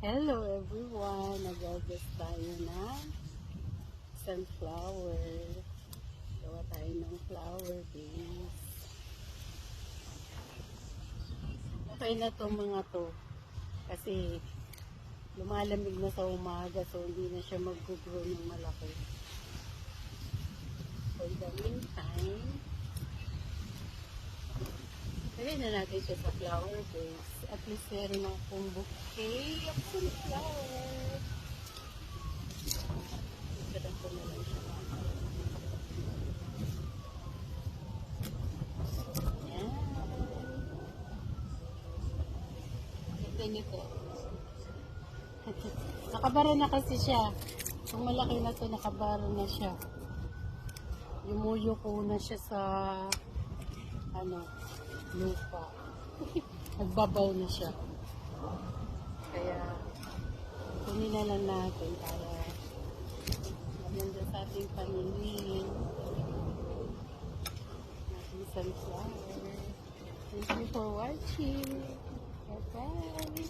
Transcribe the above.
Hello everyone! Nag-august tayo ng sunflower. Gawa tayo ng flower base. Okay na to mga to. Kasi lumalamig na sa umaga so hindi na siya mag-grow ng malaki. For the meantime, lagay na natin siya sa flower base. At least meron akong bouquet of sunflower. Ipadang ko na lang siya. Ayan. Ito nito. Nakabara na kasi siya. Kung malaki na to, nakabara na siya. Yumuyo ko na siya sa lupa. Nagbabaw na siya. Kaya kunin na lang natin para maganda sa ating paningin. Ating sunflower. Thank you for watching. Bye-bye.